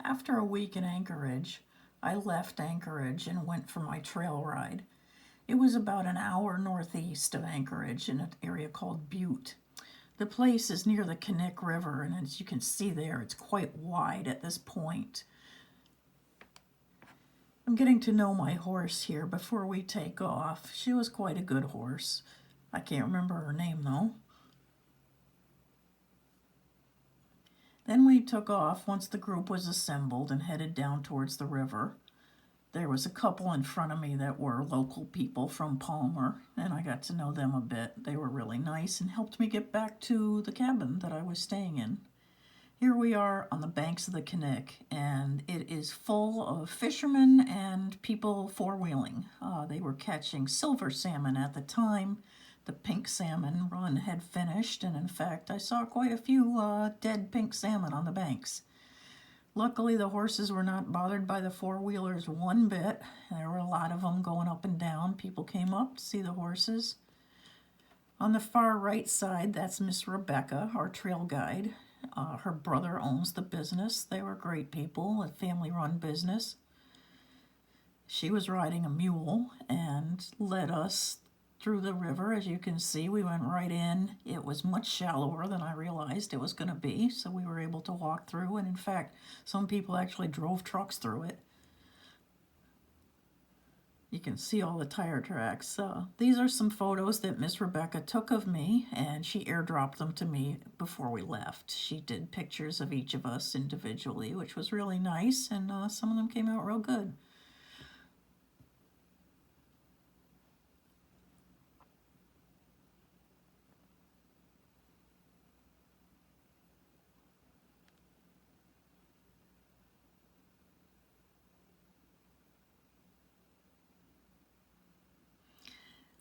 After a week in Anchorage, I left Anchorage and went for my trail ride. It was about an hour northeast of Anchorage in an area called Butte. The place is near the Knik River, and as you can see there, it's quite wide at this point. I'm getting to know my horse here before we take off. She was quite a good horse. I can't remember her name though. Then we took off once the group was assembled and headed down towards the river. There was a couple in front of me that were local people from Palmer, and I got to know them a bit. They were really nice and helped me get back to the cabin that I was staying in. Here we are on the banks of the Knik, and it is full of fishermen and people four-wheeling. They were catching silver salmon at the time. The pink salmon run had finished, and in fact, I saw quite a few dead pink salmon on the banks. Luckily, the horses were not bothered by the four-wheelers one bit. There were a lot of them going up and down. People came up to see the horses. On the far right side, that's Miss Rebecca, our trail guide. Her brother owns the business. They were great people, a family-run business. She was riding a mule and led us through the river. As you can see, we went right in. It was much shallower than I realized it was going to be, so we were able to walk through, and in fact, some people actually drove trucks through it. You can see all the tire tracks. These are some photos that Miss Rebecca took of me, and she airdropped them to me before we left. She did pictures of each of us individually, which was really nice, and some of them came out real good.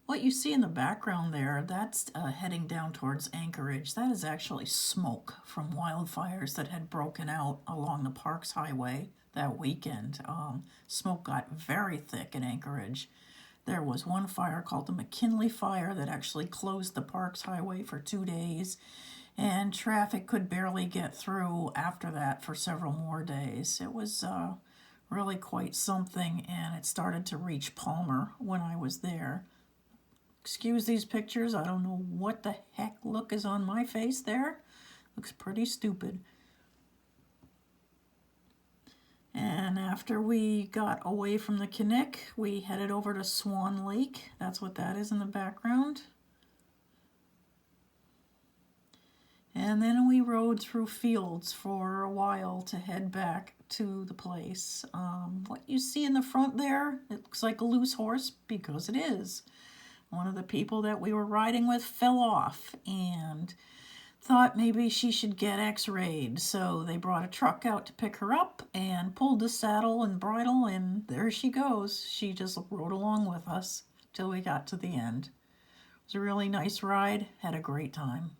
What you see in the background there, that's heading down towards Anchorage. That is actually smoke from wildfires that had broken out along the Parks Highway that weekend. Smoke got very thick in Anchorage. There was one fire called the McKinley Fire that actually closed the Parks Highway for 2 days, and traffic could barely get through after that for several more days. It was really quite something, and it started to reach Palmer when I was there. Excuse these pictures. I don't know what the heck look is on my face there. Looks pretty stupid. And after we got away from the Knik, we headed over to Swan Lake. That's what that is in the background. And then we rode through fields for a while to head back to the place. What you see in the front there, it looks like a loose horse because it is. One of the people that we were riding with fell off and thought maybe she should get x-rayed. So they brought a truck out to pick her up and pulled the saddle and bridle, and there she goes. She just rode along with us till we got to the end. It was a really nice ride. Had a great time.